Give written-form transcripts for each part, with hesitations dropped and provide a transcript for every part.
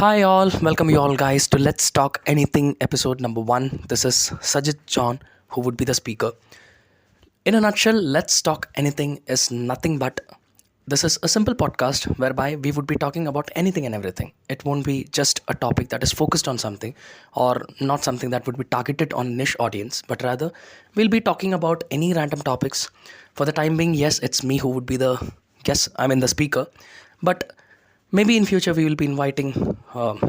Hi, all. Welcome you all, guys, to Let's Talk Anything episode number one. This is Sajid John, who would be the speaker. In a nutshell, Let's Talk Anything is nothing but this is a simple podcast whereby we would be talking about anything and everything. It won't be just a topic that is focused on something or not something that would be targeted on niche audience, but rather we'll be talking about any random topics. For the time being, yes, it's me who would be the guest, the speaker, but maybe in future we will be inviting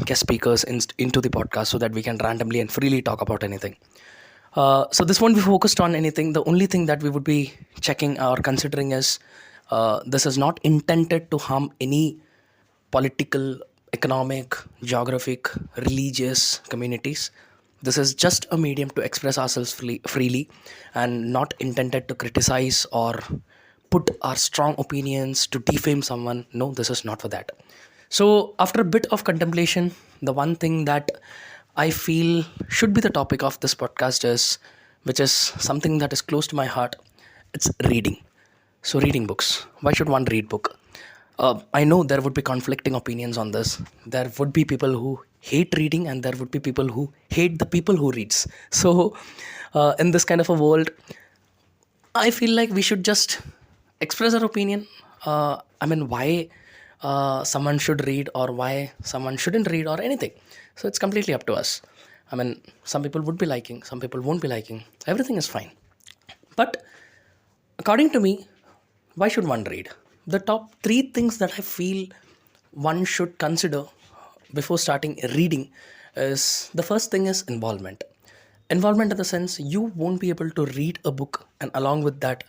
guest speakers into the podcast so that we can randomly and freely talk about anything. So this won't be focused on anything. The only thing that we would be checking or considering is this is not intended to harm any political, economic, geographic, religious communities. This is just a medium to express ourselves freely and not intended to criticize or put our strong opinions to defame someone. No, this is not for that. So, after a bit of contemplation, the one thing that I feel should be the topic of this podcast is, which is something that is close to my heart, it's reading. So, reading books. Why should one read book? I know there would be conflicting opinions on this. There would be people who hate reading, and there would be people who hate the people who reads. So, in this kind of a world, I feel like we should just express our opinion. Why someone should read or why someone shouldn't read or anything. So it's completely up to us. Some people would be liking, some people won't be liking. Everything is fine. But according to me, why should one read? The top three things that I feel one should consider before starting reading is the first thing is involvement. Involvement in the sense you won't be able to read a book and along with that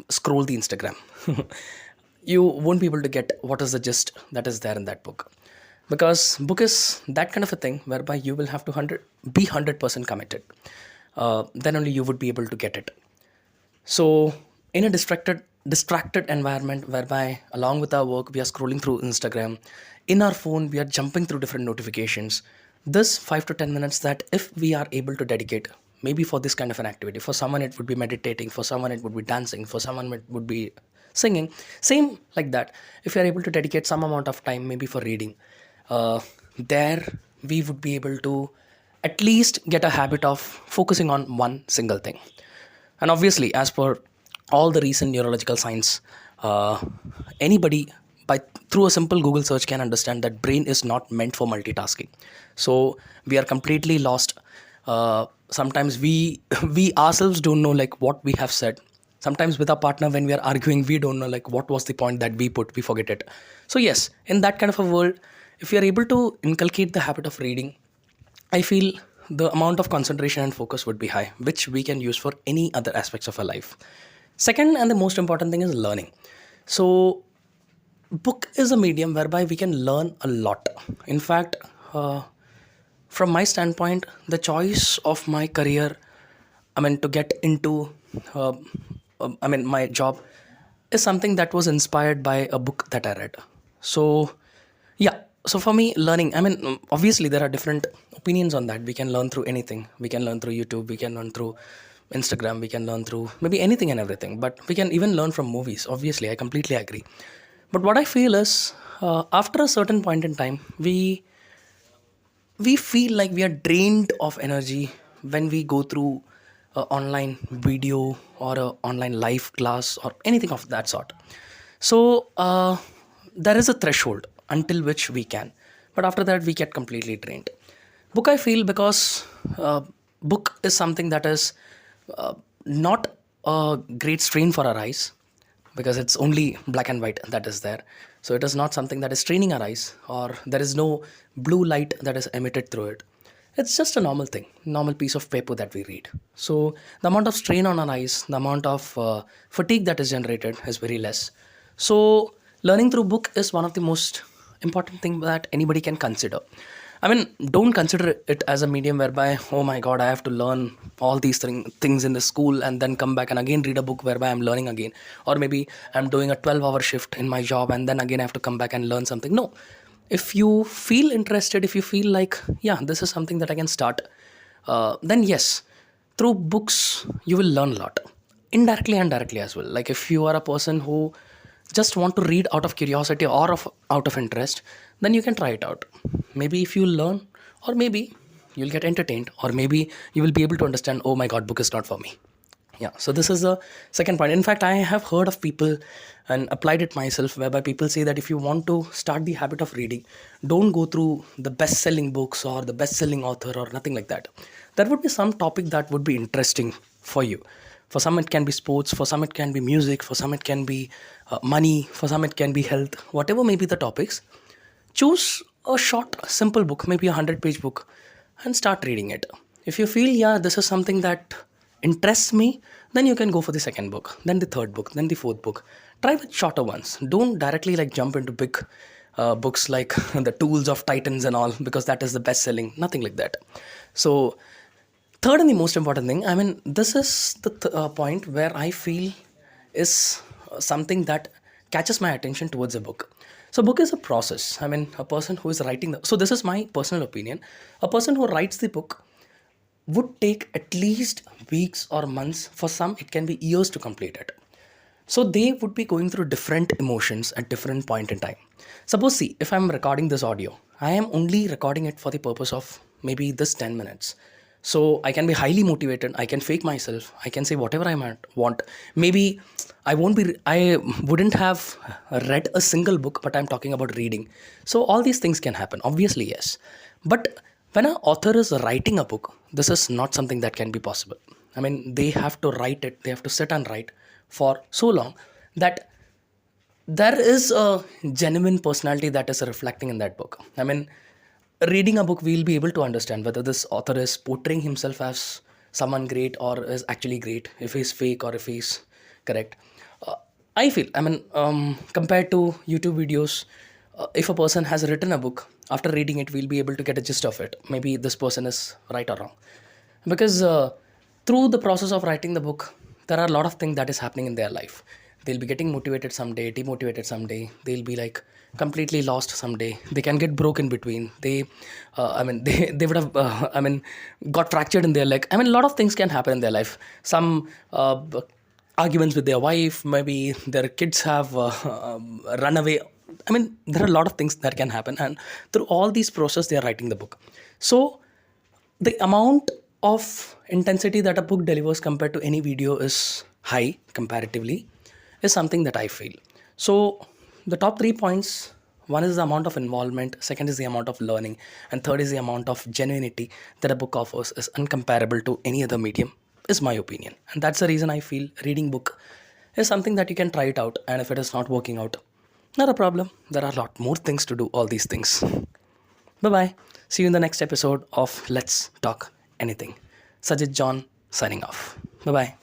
scroll the Instagram. You won't be able to get what is the gist that is there in that book, because book is that kind of a thing whereby you will have to 100% committed. Then only you would be able to get it. So in a distracted environment whereby along with our work we are scrolling through Instagram, in our phone we are jumping through different notifications. This 5 to 10 minutes that if we are able to dedicate maybe for this kind of an activity, for someone it would be meditating, for someone it would be dancing, for someone it would be singing, same like that. If you are able to dedicate some amount of time maybe for reading, there we would be able to at least get a habit of focusing on one single thing. And obviously, as per all the recent neurological science, uh, anybody by through a simple Google search can understand that brain is not meant for multitasking. So we are completely lost. Sometimes we we ourselves don't know like what we have said. Sometimes with our partner when we are arguing, we don't know like what was the point that we forget it. So yes, in that kind of a world, if we are able to inculcate the habit of reading, I feel the amount of concentration and focus would be high, which we can use for any other aspects of our life. Second, and the most important thing is learning. So, book is a medium whereby we can learn a lot. In fact, uh, from my standpoint, the choice of my career, to get into, uh, my job is something that was inspired by a book that I read. So, yeah. So for me, learning, obviously there are different opinions on that. We can learn through anything. We can learn through YouTube. We can learn through Instagram. We can learn through maybe anything and everything. But we can even learn from movies. Obviously, I completely agree. But what I feel is, after a certain point in time, we feel like we are drained of energy when we go through a online video or a online live class or anything of that sort. So there is a threshold until which we can, but after that we get completely drained. Book, I feel, because book is something that is uh, not a great strain for our eyes, because it's only black and white that is there. So it is not something that is straining our eyes, or there is no blue light that is emitted through it. It's just a normal thing, normal piece of paper that we read. So the amount of strain on our eyes, the amount of fatigue that is generated is very less. So learning through book is one of the most important thing that anybody can consider. Don't consider it as a medium whereby, oh my God, I have to learn all these things in the school and then come back and again read a book whereby I'm learning again. Or maybe I'm doing a 12-hour shift in my job and then again I have to come back and learn something. No. If you feel interested, if you feel like, yeah, this is something that I can start, then yes, through books, you will learn a lot. Indirectly and directly as well. Like if you are a person who just want to read out of curiosity or out of interest, then you can try it out. maybe if you learn, or maybe you'll get entertained, or maybe you will be able to understand, oh my god, book is not for me. Yeah, so this is the second point. In fact, I have heard of people and applied it myself, whereby people say that if you want to start the habit of reading, don't go through the best selling books or the best selling author or nothing like that. There would be some topic that would be interesting for you. For some it can be sports, for some it can be music, for some it can be money, for some it can be health, whatever may be the topics. Choose a short simple book, maybe a 100-page book, and start reading it. If you feel, yeah, this is something that interests me, then you can go for the second book, then the third book, then the fourth book. Try with shorter ones. Don't directly like jump into big books like the Tools of Titans and all, because that is the best selling, nothing like that. So third and the most important thing, I mean, this is the point where I feel is something that catches my attention towards a book. So book is a process. I mean, a person who is writing the, so this is my personal opinion, a person who writes the book would take at least weeks or months. For some it can be years to complete it. So they would be going through different emotions at different point in time. Suppose, see, if I'm recording this audio, I am only recording it for the purpose of maybe this 10 minutes. So I can be highly motivated, I can fake myself, I can say whatever I might want. Maybe I wouldn't have read a single book, but I'm talking about reading. So all these things can happen, obviously, yes. But when an author is writing a book, this is not something that can be possible. I mean, they have to write it, they have to sit and write for so long that there is a genuine personality that is reflecting in that book. I mean, reading a book, we'll be able to understand whether this author is portraying himself as someone great or is actually great, if he's fake or if he's correct. Uh, I feel, I mean, compared to YouTube videos, if a person has written a book, after reading it, we'll be able to get a gist of it. Maybe this person is right or wrong. Because through the process of writing the book, there are a lot of things that is happening in their life. They'll be getting motivated someday, demotivated someday. They'll be like completely lost someday. They can get broke in between. I mean, they would have, I mean, got fractured in their leg. I mean, a lot of things can happen in their life. Some arguments with their wife, maybe their kids have run away. I mean, there are a lot of things that can happen. And through all these process, they are writing the book. So the amount of intensity that a book delivers compared to any video is high comparatively, is something that I feel. So the top 3 points, one is the amount of involvement, second is the amount of learning, and third is the amount of genuinity that a book offers is uncomparable to any other medium, is my opinion. And that's the reason I feel reading book is something that you can try it out, and if it is not working out, not a problem. There are a lot more things to do all these things. Bye bye. See you in the next episode of Let's Talk Anything. Sajid John signing off. Bye bye.